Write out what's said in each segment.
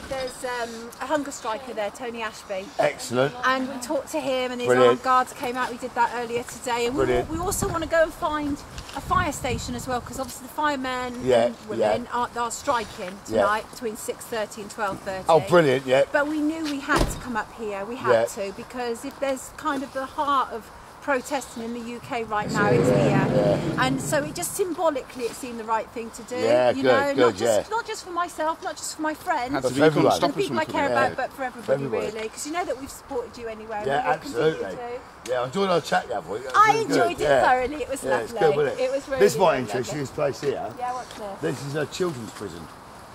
there's a hunger striker there, Tony Ashby. Excellent. And we talked to him, and his Brilliant. armed guards came out. We did that earlier today. And we also want to go and find a fire station as well, because obviously the firemen and women are striking tonight between 6:30 and 12:30. Oh, brilliant, yeah. But we knew we had to come up here. We had to, because if there's kind of the heart of protesting in the UK right now, it's here. And so it just symbolically, it seemed the right thing to do. You know, not just for myself, not just for my friends, but for everyone. and the people I care about, but for everybody, really. Because you know that we've supported you anywhere. Yeah, and we'll absolutely. continue to. Yeah, I enjoyed our chat the other week. I enjoyed it thoroughly. It was lovely. It's good, wasn't it? It was really, this might really interest you, this place here. Yeah, what's this? This is a children's prison.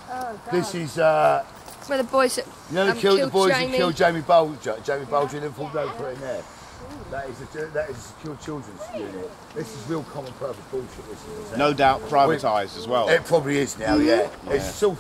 Oh, God. This is... it's where the boys that the boys who killed Jamie Bolger. Jamie Bolger and then pulled over put in there. That is a secure children's unit. This is real common purpose bullshit. This is no doubt privatised as well. It probably is now, It's still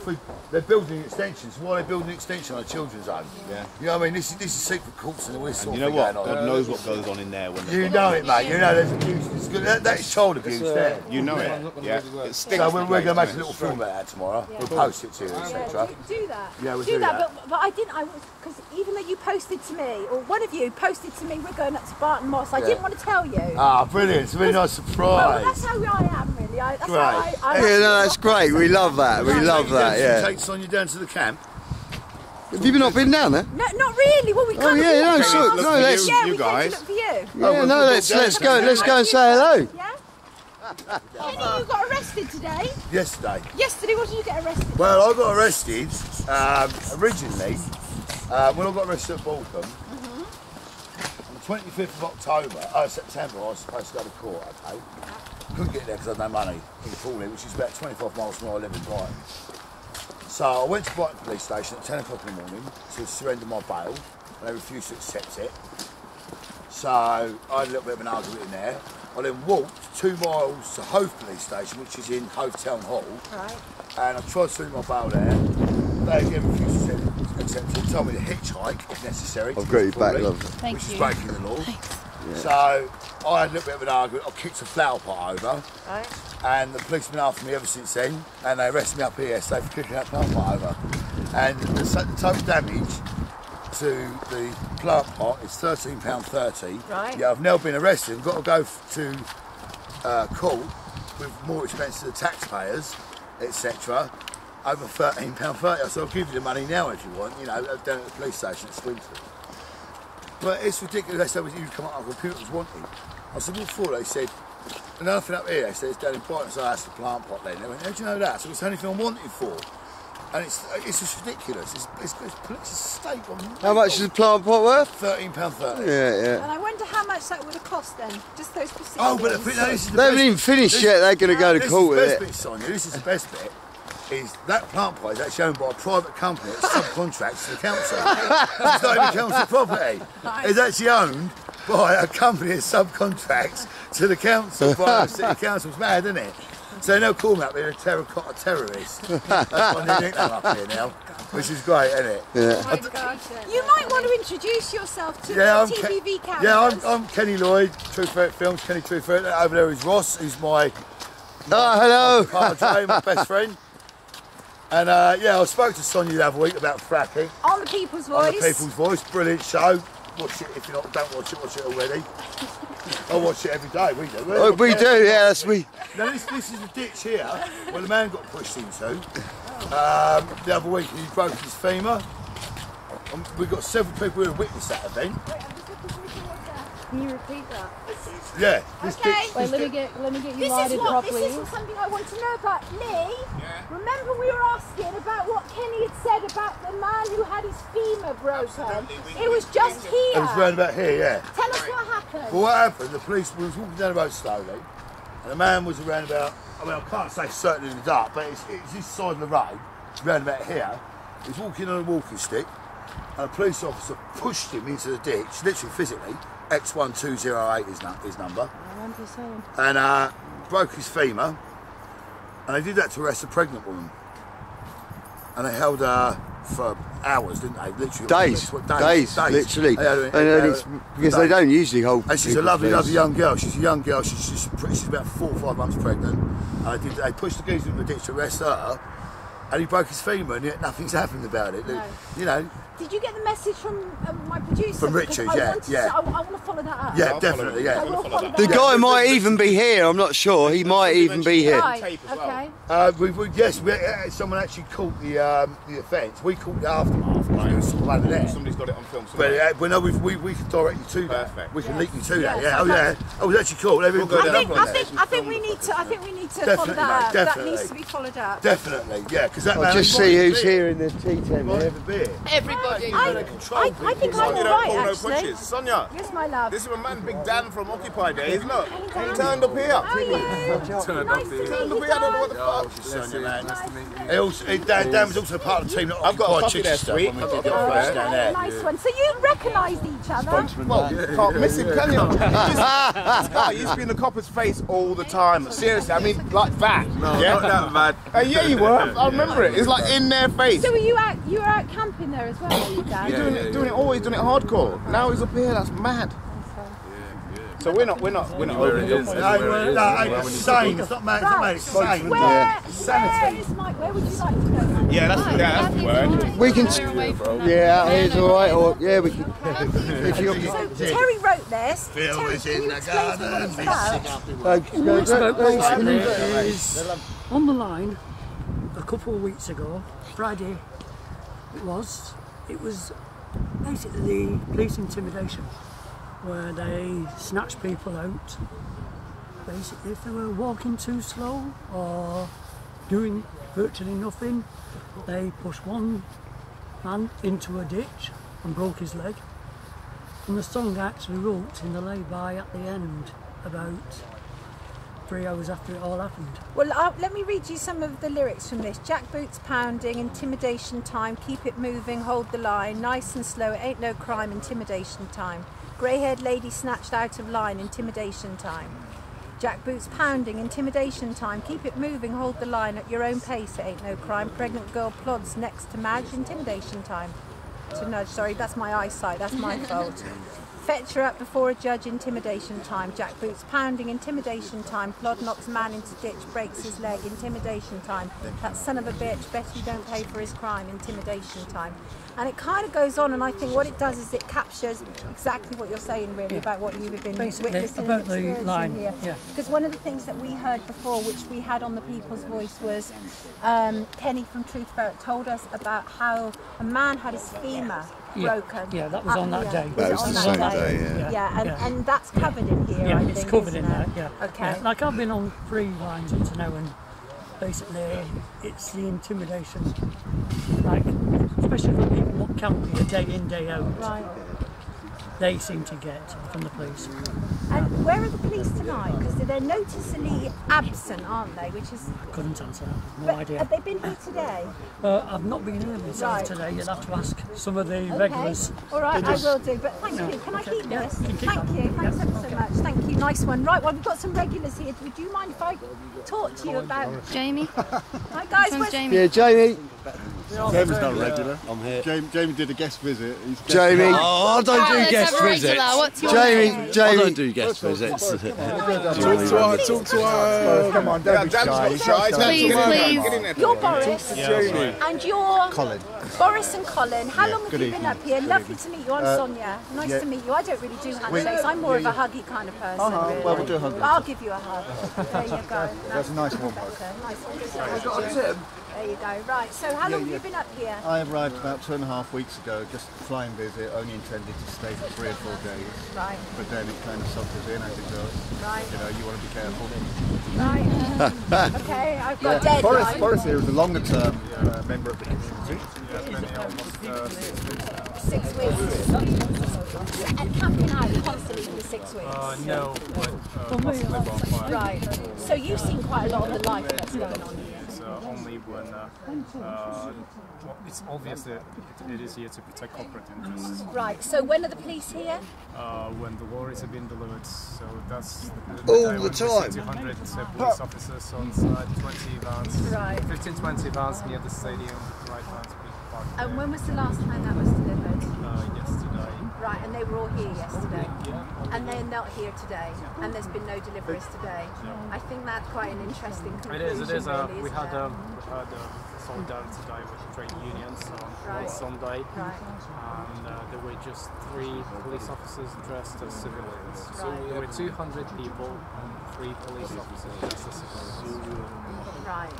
they're building extensions. Why are they building an extension on a children's home? Yeah. You know what I mean? This is secret courts and all this sort of thing going on. God knows what goes on in there. When you know it, mate. You know there's abuse. It's good. That is child abuse there. You know it. Yeah. It stinks. So we're going to make a little film about that tomorrow. We'll post it to you, etc. Do that. Yeah, we'll do that. But I didn't. Because even though you posted to me, or one of you posted to me, we're going up to Barton Moss. I didn't want to tell you. Ah, brilliant! It's a really nice surprise. Well, that's how I am, really. That's great. We love that. We love that. Yeah. Take Sonia down to the camp. Have you not been down there? No, not really. Well, we can't. Let's. Yeah, we came to look for you. Yeah, no, let's go. Let's go and say hello. Yeah. Kenny, you got arrested today. Yesterday. Yesterday, what did you get arrested? Well, I got arrested originally when I got arrested at Barton. On the 25th of September, I was supposed to go to court. Okay. Couldn't get there because I had no money in Crawley, which is about 25 miles from where I live in Brighton. So I went to Brighton police station at 10 o'clock in the morning to surrender my bail, and they refused to accept it. So I had a little bit of an argument in there. I then walked 2 miles to Hove police station, which is in Hove Town Hall, and I tried to surrender my bail there. They again refused to accept it. Told me to hitchhike if necessary. I've got you back, love. Which is breaking the law. So I had a little bit of an argument. I kicked a flower pot over, and the police have been after me ever since then, and they arrested me up here yesterday for kicking that plant pot over. And the total damage to the plant pot is £13.30. Right. Yeah, I've now been arrested. I've got to go to court with more expense to the taxpayers, etc. Over £13.30. So I'll give you the money now if you want. You know, down at the police station at Swinton. But it's ridiculous. They said you'd come up on computers wanting. I said, what for? They said, nothing up here. They said, it's down in Barton. So that's the plant pot then. They went, how do you know that? So it's the only thing I'm wanted for. And it's just ridiculous. It's a stake on. How much is the plant pot worth? £13.30. Yeah. And I wonder how much that would have cost then, just those proceedings. Oh, but this is the they haven't even finished yet. They're going to go to court with it. This is the best bit, Sonia. This is the best bit. Is that plant pot is actually owned by a private company that subcontracts to the council. It's not even council property. It's actually owned by a company that subcontracts to the council, by the city council. It's mad, isn't it? So they now call me up here a terracotta terrorist. That's my new nickname up here now, which is great, isn't it? Yeah. Oh my God. You might want to introduce yourself to the TVV cameras. Yeah, I'm Kenny Lloyd, Truthferretfilms, Kenny Truthferret. Over there is Ross, who's my hello, my best friend. And I spoke to Sonia the other week about Fracking. On the People's Voice. On the People's Voice, brilliant show. Watch it if you don't watch it already. I watch it every day, we do. Oh, we do, yeah, that's we. Now this is the ditch here where the man got pushed into. The other week he broke his femur. We've got several people who have witnessed that event. Can you repeat that? Yeah. Wait, let me get you lighted properly. This is something I want to know about. Lee, remember we were asking about what Kenny had said about the man who had his femur broken? It was just here. It was round about here, yeah. Tell us what happened. Well, what happened, the police was walking down the road slowly, and the man was around about, I can't say certain in the dark, but it's this side of the road, round about here. He's walking on a walking stick, and a police officer pushed him into the ditch, literally physically. X1208 is his number. And broke his femur. And they did that to arrest a pregnant woman. And they held her for hours, didn't they? Literally. Days, literally. Because they don't usually hold. And she's a lovely young girl. She's a young girl. She's about 4 or 5 months pregnant. They pushed the geezer into the ditch to arrest her. and he broke his femur, and yet nothing's happened about it. No. You know. Did you get the message from my producer? From Richard, yeah. I want to follow that up. Yeah, definitely, yeah. The guy might even be here, I'm not sure. He might even be here. Right, okay. Yes, someone actually caught the offence. We caught the aftermath. Right. It was sort of over there. Somebody's got it on film. But no, we can direct you to that. Perfect. We can link you to that. Yeah. Oh yeah. Oh, it was actually cool. I think we need to follow that up. That needs to be followed up. Definitely, yeah. Because that. I'll just see who's here in the T10. Everybody. I think I'm all right, actually. Sonia. Yes, my love. This is my man, Big Dan from Occupy Days. Look, he turned up here. How are you? Turned up here. I don't know what the fuck. Sonia, man. Dan was also part of the team that I've got a copy there, sweet. Nice one. So you recognised each other? Well, can't miss him, can you? This guy used to be in the copper's face all the time. Seriously, I mean, like that. No, not that bad. Yeah, you were. I remember it. It's like in their face. So you were out camping there as well, were you, Dad? Doing it always, doing it hardcore. Now he's up here. That's mad. So we're not over No, it's sane. It's not mad. It's sane. Where is Mike? Where would you like to go? Yeah, that's the word. We can. Yeah, out here's all right. Or yeah, we can. If you. So Terry wrote this. Phil is in the garden. Is on the line a couple of weeks ago, Friday. It was basically the police intimidation, where they snatch people out. Basically, if they were walking too slow or doing virtually nothing, they pushed one man into a ditch and broke his leg. And the song actually wrote in the lay-by at the end, about 3 hours after it all happened. Well, let me read you some of the lyrics from this. Jack boots pounding, intimidation time, keep it moving, hold the line, nice and slow, it ain't no crime, intimidation time. Grey-haired lady snatched out of line, intimidation time. Jack boots pounding, intimidation time, keep it moving, hold the line, at your own pace, it ain't no crime. Pregnant girl plods next to Madge, intimidation time. To nudge, sorry, that's my eyesight, that's my fault. Fetch her up before a judge, intimidation time. Jack boots pounding, intimidation time. Plod knocks man into ditch, breaks his leg, intimidation time. That son of a bitch, bet you don't pay for his crime, intimidation time. And it kind of goes on, and I think what it does is it captures exactly what you're saying, really, about what you've been basically witnessing about and the experiencing line here. yeah. Because one of the things that we heard before, which we had on the People's Voice, was Kenny from Truth Ferret told us about how a man had his femur broken. Yeah, that was on that day. That was the same day, yeah. And that's covered in here, Yeah, I it's think, covered in isn't there, it? yeah. Okay. Yeah, like I've been on 3 lines up to now, and basically it's the intimidation, like, especially for people what can't be a day in, day out. Right. They seem to get from the police. And where are the police tonight? Because they're noticeably absent, aren't they? Which is. I couldn't answer that. No But idea. have they been here today? I've not been here myself Right. today. You'll have to ask some of the Okay. regulars. All right, They just- I will do. But thank you. Can I keep Yeah, this? you can keep Thank that. you. Thanks Yeah. ever so much. Thank you. Nice one. Right, well, we've got some regulars here. Would you mind if I talk to you about. Jamie. Hi, guys. This one's where's- Jamie. Yeah, Jamie. Jamie's not regular. I'm here. Jamie did a guest visit. Jamie. Oh, I don't do Let's guest have a visits. regular. What's your Jamie. name? I don't Jamie. do guest visits. Talk to her. Come on, don't be Dan's not shy. Please, please. You're Boris. And you're. Colin. Boris and Colin. How long have good you been up here? Lovely to meet you. I'm Sonia. Nice to meet you. I don't really do handshakes. I'm more of a huggy kind of person. Really. Well, we'll do a hug. I'll give you a hug. There you go. That's a nice warm hug. Nice one. There you go. Right. So how long have you been up here? I arrived about 2.5 weeks ago, just a flying visit, only intended to stay for 3 or 4 days. Right. But then it kind of suckers in as it goes. Right. You know, you want to be careful. Right. Okay. I've got dead. Boris here is a longer term member of the community. 6 weeks. And camping out constantly for the 6 weeks. No, but possibly bonfire. Right. So you've seen quite a lot of the life that's going on here. It's only when well, it's obvious that it is here to protect corporate interests. Right. So when are the police here? When the lorries have been delivered, so that's All the time. 200 police officers on site, 20 vans, Right. 15-20 vans near the stadium, right vans being parked And there. when was the last time that was delivered? Yesterday. Right, and they were all here yesterday. And they're not here today. And there's been no deliveries today. I think that's quite an interesting conclusion. It is. Really, We isn't had it? solidarity day with trade unions on Sunday, and there were just 3 police officers dressed as civilians. So there were 200 people and 3 police officers dressed as civilians. Right.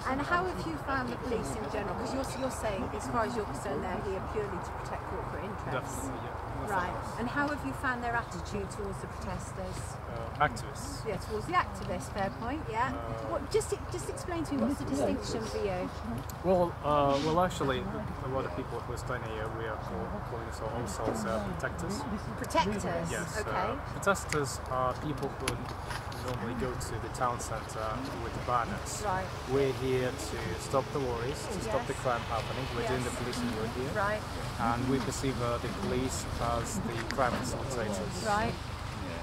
And how have you found the police in general? Because you're saying, as far as you're concerned, they're here purely to protect corporate interests. Definitely, yeah. Right. And how have you found their attitude towards the protesters? Activists. Yeah, towards the activists. Fair point. Yeah. Just explain to me, what's the distinction for you? Well, actually, a lot of people who are staying here, we are calling ourselves protectors. Protectors. Yes. Okay. Protesters are people who normally go to the town centre with banners. Right. We're here to stop the worries, to stop the crime happening. We're doing the policing work here. Right. And we perceive the police as the crime facilitators. Right.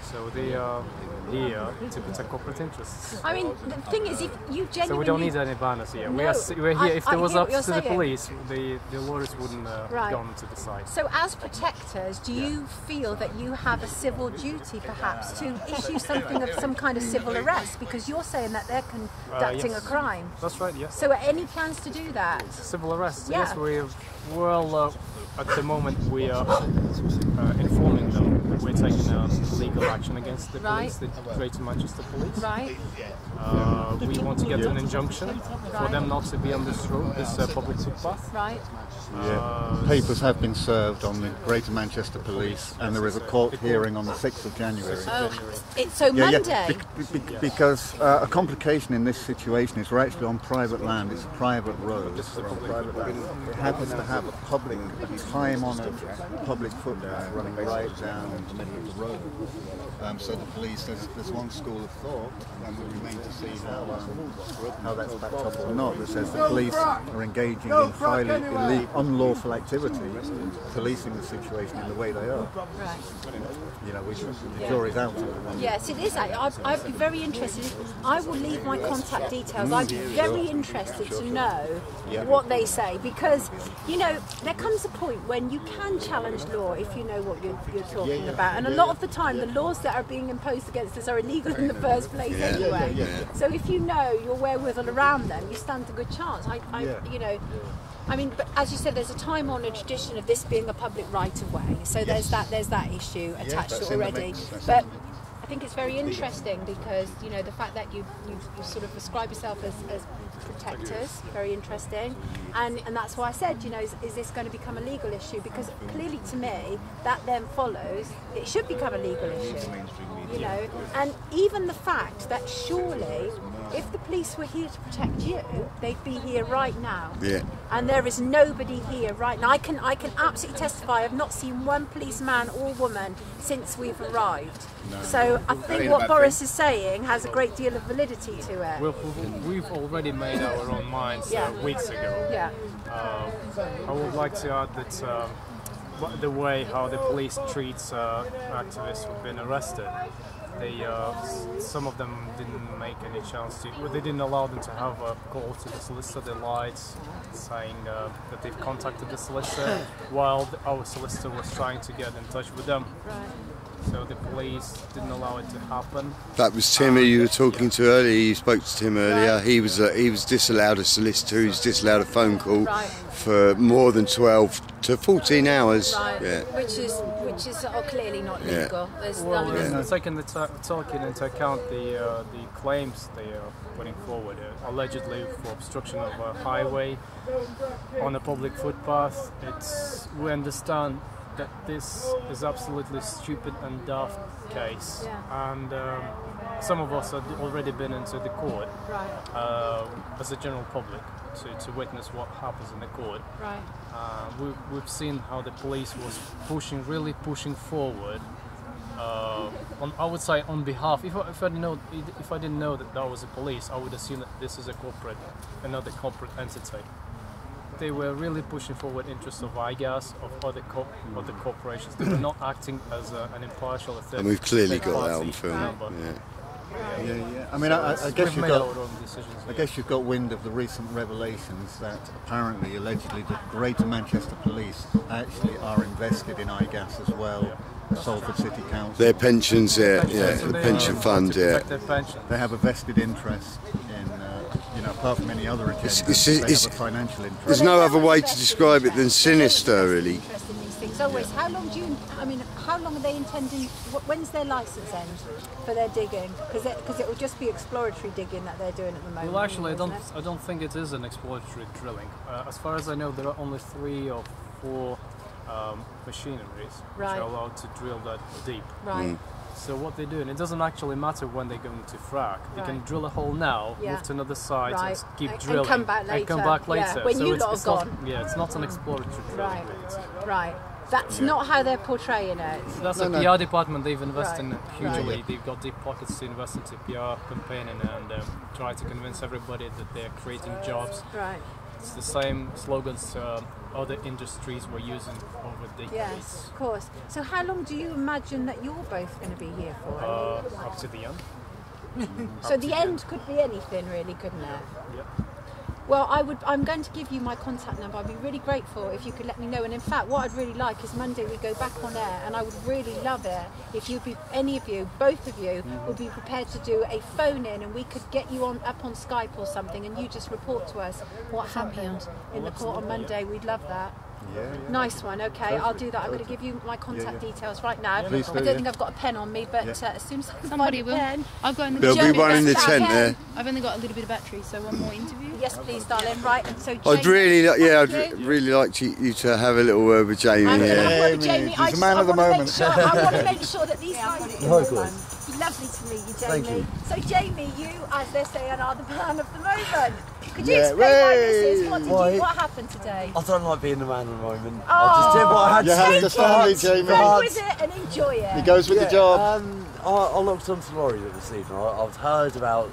So they are here to protect corporate interests. I mean, the thing is, if you genuinely... So we don't need any banners here. No, we're here. If there was up to the saying. Police, the lawyers wouldn't have gone to the site. So as protectors, do you feel that you have a civil duty perhaps to issue something of some kind of civil arrest? Because you're saying that they're conducting a crime. That's right, yes. So are any plans to do that? Civil arrest, Yeah. yes. At the moment we are informing them that we're taking legal action against the police, the Greater Manchester Police. Right. We want to get an injunction for them not to be on this road, this public footpath. Right. Papers have been served on the Greater Manchester Police, and there is a court hearing on the 6th of January. So Monday? Because a complication in this situation is we're actually on private land. It's a private road. It happens to have a time-honoured public footpath running right down the middle of the road. So the police, there's one school of thought, and we remain to see how that's backed up or not, that says the police are engaging in highly unlawful activity, policing the situation in the way they are. Right. You know, the jury's out. Yes, it is. I'd be very interested. I will leave my contact details. I'd be very interested to know what they say, because, you know, there comes a point when you can challenge law if you know what you're talking about. And a lot of the time, the laws that are being imposed against us are illegal in the first place anyway. So if you know your wherewithal around them, you stand a good chance. You know, I mean, but as you said, there's a time-honoured tradition of this being a public right-of-way. So there's that issue attached to it already. But I think it's very interesting because, you know, the fact that you sort of describe yourself as protectors, very interesting. And that's why I said, you know, is this going to become a legal issue? Because clearly to me, that then follows, it should become a legal issue. You know, and even the fact that surely, if the police were here to protect you, they'd be here right now. Yeah. And there is nobody here right now. I can absolutely testify. I've not seen one policeman or woman since we've arrived. No. So I think what Boris is saying has a great deal of validity to it. We've already made our own minds weeks ago. Yeah. I would like to add that the way how the police treats activists who've been arrested, some of them didn't make any chance to. They didn't allow them to have a call to the solicitor. They lied, saying that they've contacted the solicitor while our solicitor was trying to get in touch with them. Right. So the police didn't allow it to happen. That was Tim who you were talking to earlier. You spoke to Tim earlier. He was disallowed a solicitor. He was disallowed a phone call for more than 12 to 14 hours. Right. Yeah. Which is clearly not legal. Taking into account the claims they are putting forward, allegedly for obstruction of a highway on a public footpath. We understand that this is absolutely stupid and daft case, and some of us have already been into the court as a general public to witness what happens in the court. Right. We've seen how the police was really pushing forward. I would say on behalf. If I didn't know that was the police, I would assume that this is another corporate entity. They were really pushing forward interests of iGas, of other corporations. They were not acting as an impartial third. And we've clearly got that on film. Yeah. I mean, I guess you've got wind of the recent revelations that apparently, allegedly, the Greater Manchester Police actually are invested in iGas as well. The Salford City Council. Their pensions, the pension fund, They have a vested interest You know, apart from any other agenda, It's- they have a financial interest. There's no other way to describe it than sinister, really. Interest in these things. Always. How long do you? I mean, how long are they intending? When's their license end for their digging? Because it will just be exploratory digging that they're doing at the moment. Well, actually, isn't I don't think it is an exploratory drilling. As far as I know, there are only 3 or 4 machineries which are allowed to drill that deep. Right. So what they do, and it doesn't actually matter when they're going to frack. They can drill a hole now, move to another site, and keep drilling, and come back later. And come back later. Yeah, when so you lot are gone. It's not an exploratory drilling. Right. That's not how they're portraying it. That's a PR department. They've invested in hugely. They've got deep pockets to invest into PR campaigning and try to convince everybody that they're creating jobs. Right. It's the same slogans other industries were using over decades. Yes, of course. So how long do you imagine that you're both going to be here for? Up to the end. So the end could be anything, really, couldn't it? Yep. Well, I'm going to give you my contact number. I'd be really grateful if you could let me know. And in fact, what I'd really like is Monday we go back on air, and I would really love it if any of you, both of you, would be prepared to do a phone in, and we could get you up on Skype or something, and you just report to us what happened in the court on Monday. We'd love that. Yeah. Nice one. Okay, I'll do that. I'm going to give you my contact details right now. Please I do, don't think I've got a pen on me, but as soon as I can Somebody find a will. pen. I've got There'll be one in the tent there. I've only got a little bit of battery, so one more interview. Yes, please, darling. Right. So I'd Jamie, I'd really like you to have a little word with Jamie. I'm going to have a word with Jamie. Jamie. He's the man of the moment. I want to make sure that these guys. Lovely to meet you, Jamie. So, Jamie, you, as they're saying, are the man of the moment. Could you explain why this is? What happened today? I don't like being the man of the moment. Oh, I just did what I had You to have do. to stand it, Jamie. Go with it and enjoy it. He goes with the job. I looked onto the lorry this evening. I've heard about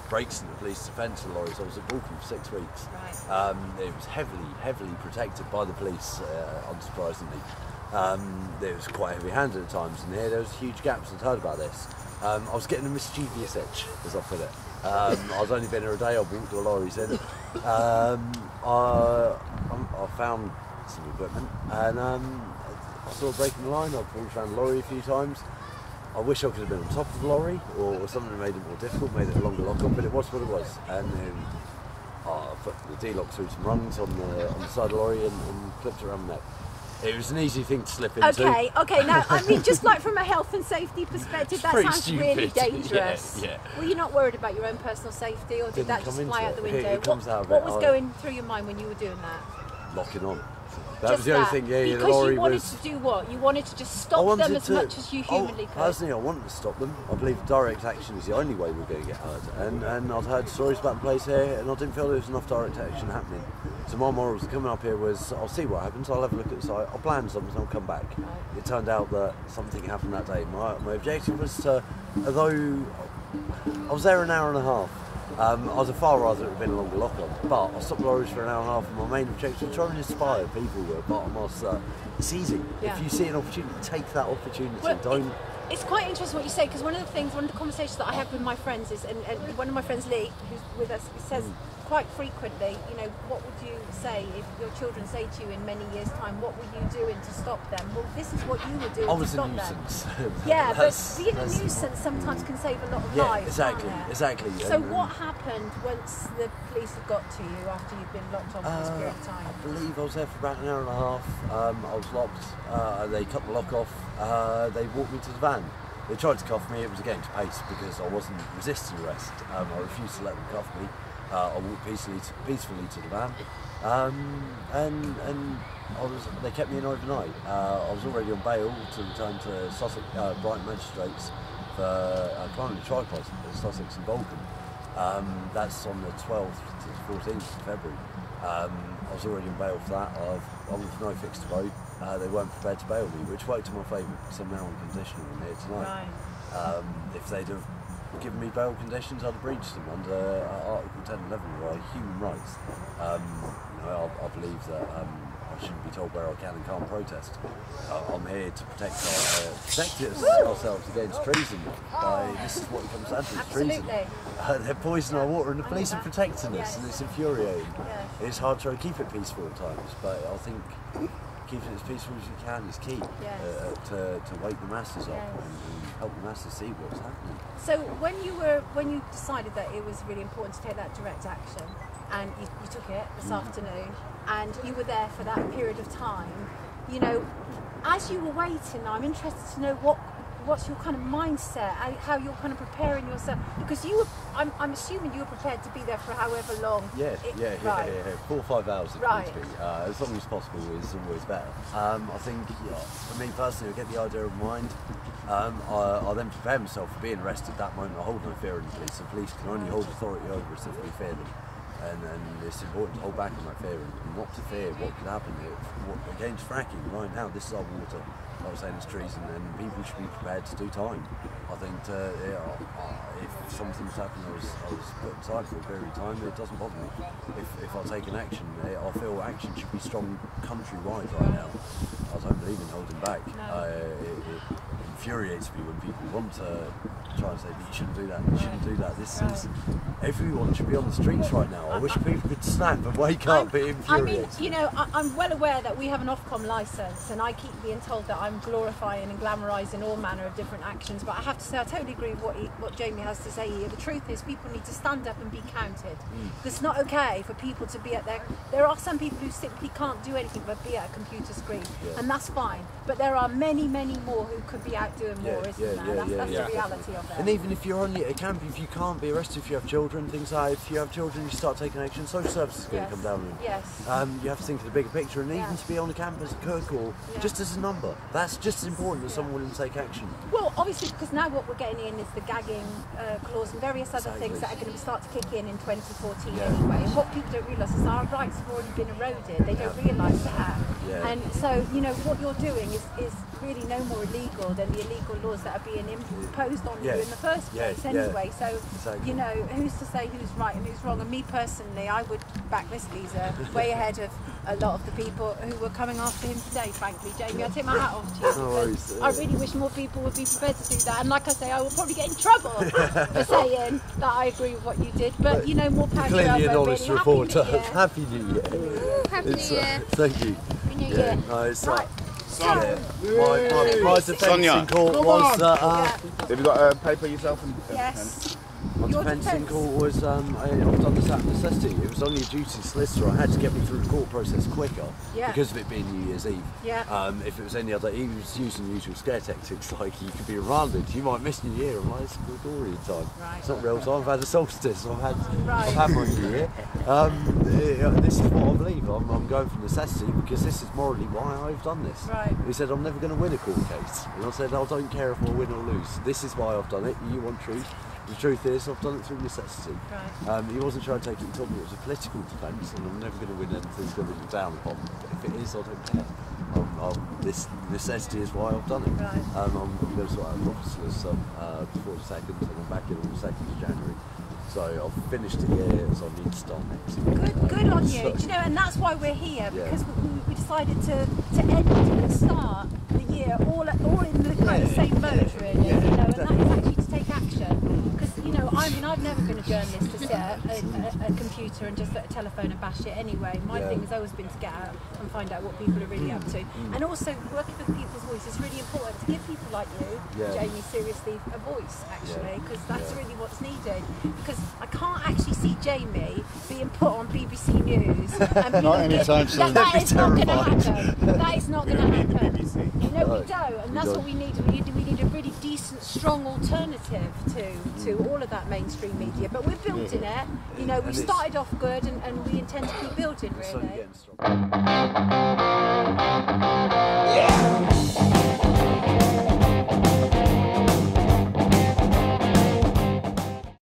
breaks in the police defence of lorries. I was at Barton for 6 weeks. Right. It was heavily protected by the police, unsurprisingly. It was quite heavy-handed at times in here. There was huge gaps. I'd heard about this. I was getting a mischievous itch, as I put it. I was only been here a day. I walked the lorries in. I found some equipment, and I saw a break in the line. I pulled around the lorry a few times. I wish I could have been on top of the lorry, or something that made it more difficult, made it a longer lock-on, but it was what it was. And then I put the D-lock through some rungs on the side of the lorry and clipped it around my neck. It was an easy thing to slip into. Okay. Now, I mean, just like from a health and safety perspective, that sounds stupid. really dangerous. Yeah. Were you not worried about your own personal safety, or did that just fly out the window? It comes out of what it. was going through your mind when you were doing that? Locking on. That was the only thing, the because lorry you wanted was... to do what? You wanted to just stop them as much as you humanly could? Personally, I wanted to stop them. I believe direct action is the only way we're going to get hurt. And I'd heard stories about the place here, and I didn't feel there was enough direct action happening. So my morals coming up here was, I'll see what happens, I'll have a look at the site, I'll plan something, I'll come back. Right. It turned out that something happened that day. My objective was to, although I was there an hour and a half, I was a far rather it had been a longer lock-on, but I stopped the lorries for an hour and a half, and my main objective was to try and inspire people at Barton. It's easy. Yeah. If you see an opportunity, take that opportunity. Well, it's quite interesting what you say, because one of the conversations that I have with my friends is, and one of my friends, Lee, who's with us, says quite frequently, what would you say if your children say to you in many years' time, what were you doing to stop them? Well, this is what you were doing to stop them. I was a nuisance. Yeah, but being a nuisance sometimes can save a lot of lives. Exactly. So what happened once the police had got to you after you'd been locked on for this period of time? I believe I was there for about an hour and a half. I was locked. They cut the lock off. They walked me to the van. They tried to cuff me. It was against pace because I wasn't resisting arrest. I refused to let them cuff me. I walked peacefully to the van, and they kept me in overnight. I was already on bail to return to Sussex, Brighton magistrates for climbing the tripod at Sussex and Barton. That's on the 12th to the 14th of February. I was already on bail for that. I'm with no fixed vote. They weren't prepared to bail me, which worked to my favour because I'm now on conditional in here tonight. Right. If they'd have given me bail conditions, I'd have breached them under Article 10 and 11 of human rights. I believe that I shouldn't be told where I can and can't protest. I'm here to protect ourselves against treason. This is what it comes down to, treason. They're poisoning our water and the police are protecting us, and it's infuriating. It's hard to keep it peaceful at times, but I think keeping it as peaceful as you can is key to wake the masses up and help the masses see what's happening. So when you decided that it was really important to take that direct action, and you took it this afternoon, and you were there for that period of time, you know, as you were waiting, I'm interested to know what's your kind of mindset, how you're kind of preparing yourself, because I'm assuming you were prepared to be there for however long. Yeah, 4 or 5 hours if needs be. As long as possible is always better. I think for me personally, I get the idea of mind. I then prepare myself for being arrested that moment. I hold no fear in the police. The police can only hold authority over us if we fear them. And it's important to hold back on that fear and not to fear what could happen against fracking. Right now, this is our water. I was saying it's treason, and people should be prepared to do time. I think if something's happened, I was put aside for a period of time, it doesn't bother me. If I take an action, I feel action should be strong countrywide right now. I don't believe in holding back. It infuriates me when people want to try and say, you shouldn't do that, you shouldn't do that. Everyone should be on the streets right now. I wish people could snap and wake up, but it infuriates me. You know, I'm well aware that we have an Ofcom licence, and I keep being told that I'm glorifying and glamorising all manner of different actions, but I have to say I totally agree with what Jamie has to say here. The truth is, people need to stand up and be counted. It's not okay for people to be at there are some people who simply can't do anything but be at a computer screen, and that's fine, but there are many more who could be out doing more, isn't there? That's the reality of it. And even if you're on your camp, if you can't be arrested, if you have children, things like if you have children, you start taking action, social services is going to come down. You have to think of the bigger picture, and even to be on the camp as a cook or just as a number, that's just as important as someone willing to take action. Well, obviously, because now what we're getting in is the gagging clause and various other things that are going to start to kick in 2014 anyway. And what people don't realise is our rights have already been eroded. They don't realise that. And so, you know, what you're doing is really no more illegal than the illegal laws that are being imposed on you in the first place anyway. So, you know, who's to say who's right and who's wrong? And me personally, I would back this geezer way ahead of a lot of the people who were coming after him today, frankly. Jamie, I take my hat off to you, because I really wish more people would be prepared to do that. And like I say, I will probably get in trouble for saying that I agree with what you did, but you know, more power to you. Clearly an honest reporter. Happy New Year. Happy New Year. Thank you. Happy New Year. Right. My defence in court was that... Have you got a paper yourself? Yes. My defence in court was, I've done this out of necessity. It was only a duty solicitor. I had to get me through the court process quicker because of it being New Year's Eve. If it was any other, he was using the usual scare tactics, like you could be remanded, you might miss New Year. I'm like, it's Gregorian time. It's not real time. I've had a solstice. I've had my New Year. This is what I believe. I'm going for necessity because this is morally why I've done this. He said, I'm never going to win a court case. And I said, I don't care if I win or lose. This is why I've done it. You want truth? The truth is, I've done it through necessity. He wasn't trying to take it. He told me it was a political defence, and I'm never going to win anything that's going to be down upon. But if it is, I don't care. This necessity is why I've done it. I'm going to sort out a officer before the 2nd, and I'm back in on the 2nd of January. So I've finished the year, so I need to start next year. Good on you. Do you know, and that's why we're here, because we decided to end and start the year all in the kind of same mode, really. You know, and that is actually to take action. Because, you know, I mean, I've never been a journalist to sit at a computer and just at a telephone and bash it anyway. My thing has always been to get out and find out what people are really up to. And also, working with people's voice is really important to give people like you, Jamie, seriously, a voice, actually, because that's really what's needed. Because I can't actually see Jamie being put on BBC News. And not anytime soon. That is not going to happen. That is not going to happen. No, we don't, and that's what we need. We need a really decent, strong alternative to all of that mainstream media. But we're building it. You know, we started off good, and we intend to keep building, really.